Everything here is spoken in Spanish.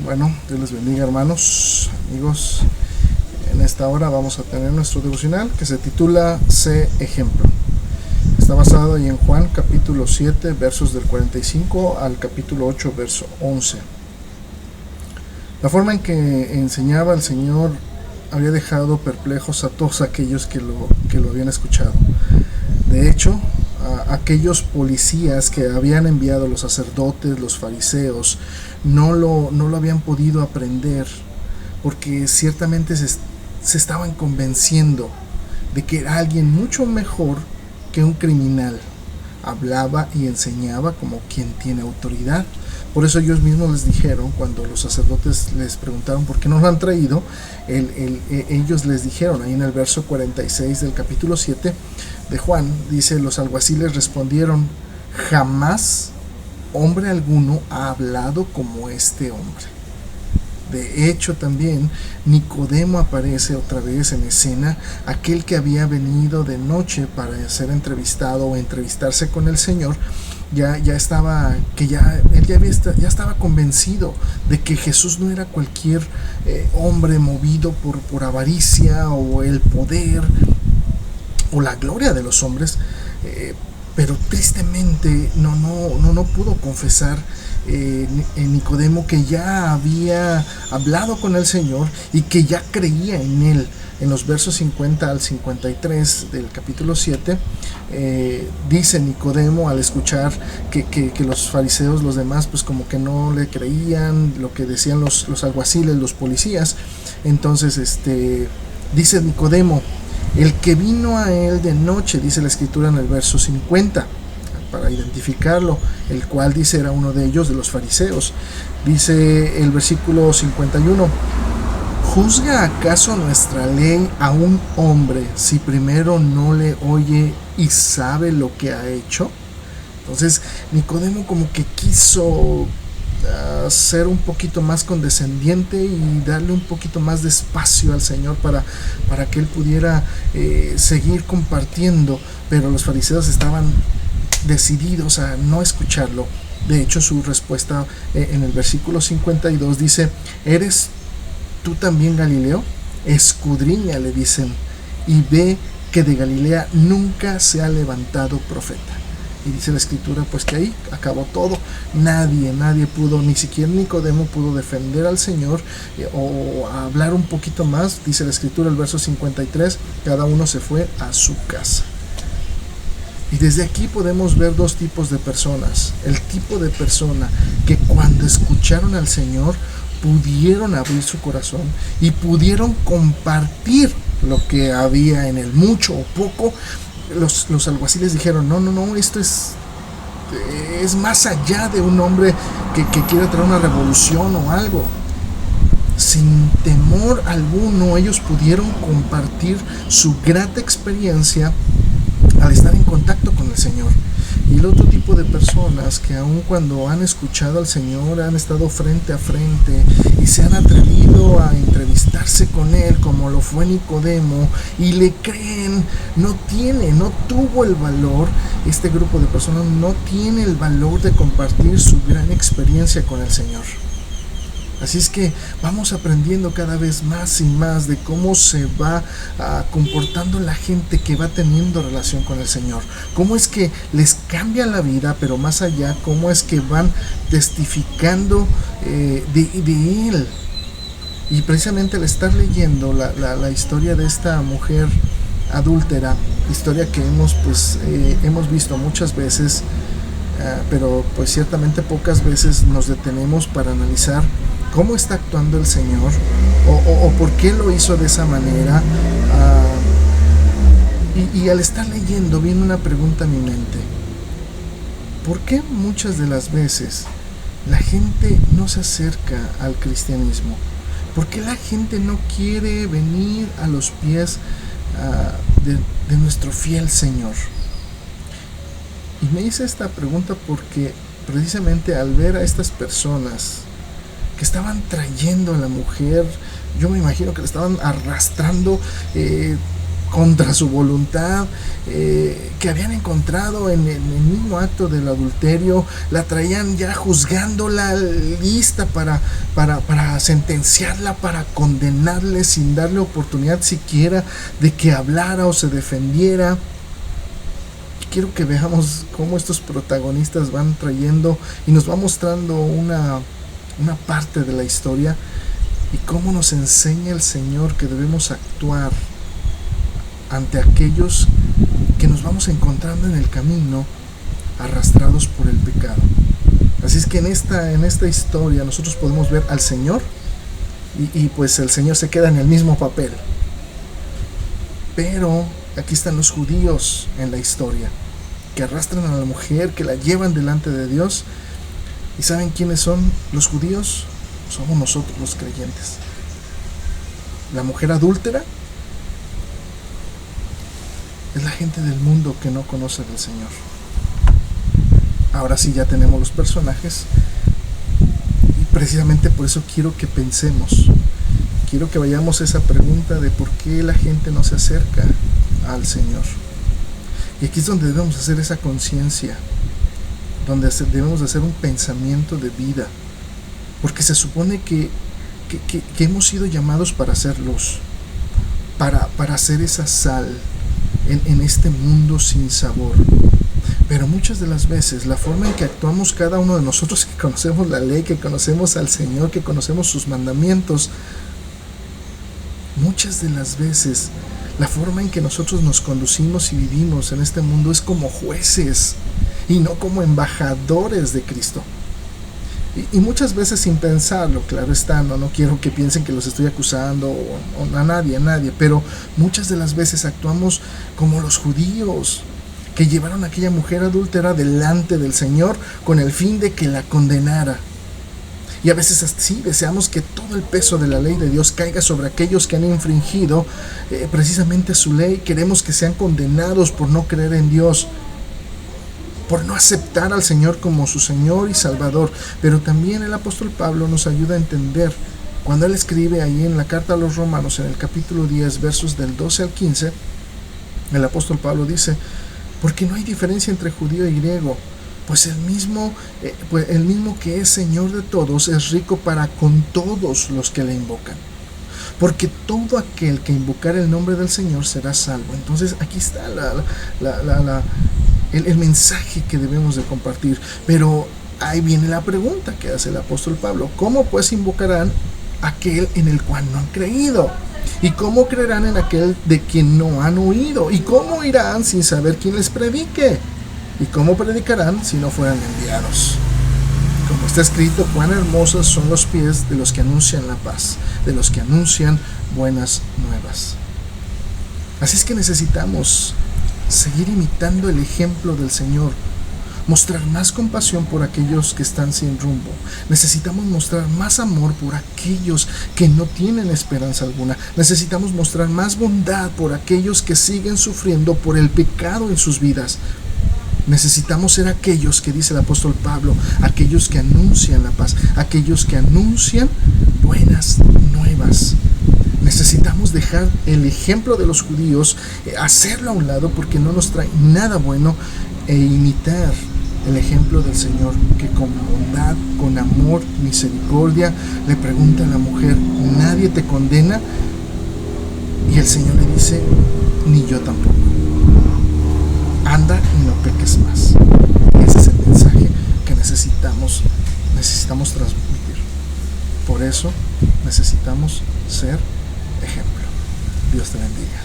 Bueno, Dios les bendiga, hermanos, amigos. En esta hora vamos a tener nuestro devocional que se titula Sé ejemplo. Está basado ahí en Juan capítulo 7 versos del 45 al capítulo 8 verso 11. La forma en que enseñaba el Señor había dejado perplejos a todos aquellos que lo habían escuchado. De hecho, aquellos policías que habían enviado los sacerdotes, los fariseos, no lo habían podido aprender, porque ciertamente se estaban convenciendo de que era alguien mucho mejor que un criminal. Hablaba y enseñaba como quien tiene autoridad. Por eso ellos mismos les dijeron, cuando los sacerdotes les preguntaron por qué no lo han traído, ellos les dijeron, ahí en el verso 46 del capítulo 7 de Juan, dice: los alguaciles respondieron: jamás hombre alguno ha hablado como este hombre. De hecho, también Nicodemo aparece otra vez en escena, aquel que había venido de noche para ser entrevistado o entrevistarse con el Señor. Ya estaba convencido de que Jesús no era cualquier hombre movido por avaricia o el poder o la gloria de los hombres, pero tristemente no pudo confesar Nicodemo que ya había hablado con el Señor y que ya creía en él. En los versos 50 al 53 del capítulo 7 dice Nicodemo, al escuchar que los fariseos, los demás, pues como que no le creían lo que decían los alguaciles, los policías. Entonces dice Nicodemo: el que vino a él de noche, dice la escritura en el verso 50, para identificarlo, el cual dice era uno de ellos, de los fariseos. Dice el versículo 51: ¿juzga acaso nuestra ley a un hombre si primero no le oye y sabe lo que ha hecho? Entonces Nicodemo como que quiso ser un poquito más condescendiente y darle un poquito más de espacio al Señor para que él pudiera seguir compartiendo, pero los fariseos estaban decididos a no escucharlo. De hecho, su respuesta en el versículo 52 dice: ¿eres tú también Galileo? Escudriña, le dicen, y ve que de Galilea nunca se ha levantado profeta. Y dice la escritura pues que ahí acabó todo. Nadie pudo, ni siquiera Nicodemo pudo defender al Señor o hablar un poquito más. Dice la escritura, el verso 53, cada uno se fue a su casa. Y desde aquí podemos ver dos tipos de personas. El tipo de persona que cuando escucharon al Señor pudieron abrir su corazón y pudieron compartir lo que había en él, mucho o poco. Los alguaciles dijeron: no, esto es más allá de un hombre que quiera traer una revolución o algo. Sin temor alguno, ellos pudieron compartir su grata experiencia al estar en contacto con el Señor. Y el otro tipo de personas que aun cuando han escuchado al Señor, han estado frente a frente y se han atrevido a entrevistarse con Él, como lo fue Nicodemo, y le creen, no tuvo el valor. Este grupo de personas no tiene el valor de compartir su gran experiencia con el Señor. Así es que vamos aprendiendo cada vez más y más de cómo se va comportando la gente que va teniendo relación con el Señor. Cómo es que les cambia la vida, pero más allá, cómo es que van testificando de Él. Y precisamente al estar leyendo la historia de esta mujer adúltera, historia que hemos visto muchas veces, pero pues ciertamente pocas veces nos detenemos para analizar cómo está actuando el Señor o por qué lo hizo de esa manera. Y al estar leyendo viene una pregunta a mi mente: ¿por qué muchas de las veces la gente no se acerca al cristianismo? ¿Por qué la gente no quiere venir a los pies de nuestro fiel Señor? Y me hice esta pregunta porque precisamente al ver a estas personas que estaban trayendo a la mujer, yo me imagino que la estaban arrastrando contra su voluntad, que habían encontrado en el mismo acto del adulterio, la traían ya juzgándola, lista para sentenciarla, para condenarle sin darle oportunidad siquiera de que hablara o se defendiera. Quiero que veamos cómo estos protagonistas van trayendo y nos va mostrando una parte de la historia y cómo nos enseña el Señor que debemos actuar ante aquellos que nos vamos encontrando en el camino, arrastrados por el pecado. Así es que en esta historia nosotros podemos ver al Señor y pues el Señor se queda en el mismo papel. Pero aquí están los judíos en la historia, que arrastran a la mujer, que la llevan delante de Dios. ¿Y saben quiénes son los judíos? Somos nosotros los creyentes. La mujer adúltera es la gente del mundo que no conoce del Señor. Ahora sí ya tenemos los personajes y precisamente por eso quiero que pensemos, quiero que vayamos a esa pregunta de por qué la gente no se acerca al Señor. Y aquí es donde debemos hacer esa conciencia, donde debemos hacer un pensamiento de vida, porque se supone que hemos sido llamados para hacer luz, para hacer esa sal en este mundo sin sabor. Pero muchas de las veces la forma en que actuamos cada uno de nosotros, que conocemos la ley, que conocemos al Señor, que conocemos sus mandamientos, muchas de las veces la forma en que nosotros nos conducimos y vivimos en este mundo es como jueces y no como embajadores de Cristo. Y muchas veces sin pensarlo, claro está, no quiero que piensen que los estoy acusando o a nadie, pero muchas de las veces actuamos como los judíos que llevaron a aquella mujer adúltera delante del Señor con el fin de que la condenara. Y a veces así deseamos que todo el peso de la ley de Dios caiga sobre aquellos que han infringido precisamente su ley. Queremos que sean condenados por no creer en Dios, por no aceptar al Señor como su Señor y Salvador. Pero también el apóstol Pablo nos ayuda a entender, cuando él escribe ahí en la carta a los Romanos, en el capítulo 10, versos del 12 al 15, el apóstol Pablo dice: porque no hay diferencia entre judío y griego, pues el mismo que es Señor de todos es rico para con todos los que le invocan. Porque todo aquel que invocar el nombre del Señor será salvo. Entonces aquí está el mensaje que debemos de compartir. Pero ahí viene la pregunta que hace el apóstol Pablo: ¿cómo pues invocarán aquel en el cual no han creído? ¿Y cómo creerán en aquel de quien no han oído? ¿Y cómo irán sin saber quién les predique? ¿Y cómo predicarán si no fueran enviados? Como está escrito: cuán hermosos son los pies de los que anuncian la paz, de los que anuncian buenas nuevas. Así es que necesitamos seguir imitando el ejemplo del Señor, mostrar más compasión por aquellos que están sin rumbo. Necesitamos mostrar más amor por aquellos que no tienen esperanza alguna. Necesitamos mostrar más bondad por aquellos que siguen sufriendo por el pecado en sus vidas. Necesitamos ser aquellos que dice el apóstol Pablo, aquellos que anuncian la paz, aquellos que anuncian buenas nuevas. Necesitamos dejar el ejemplo de los judíos, hacerlo a un lado porque no nos trae nada bueno, e imitar el ejemplo del Señor, que con bondad, con amor, misericordia, le pregunta a la mujer: ¿nadie te condena? Y el Señor le dice: ni yo tampoco. Anda y no peques más. Ese es el mensaje que necesitamos transmitir. Por eso necesitamos ser ejemplo. Dios te bendiga.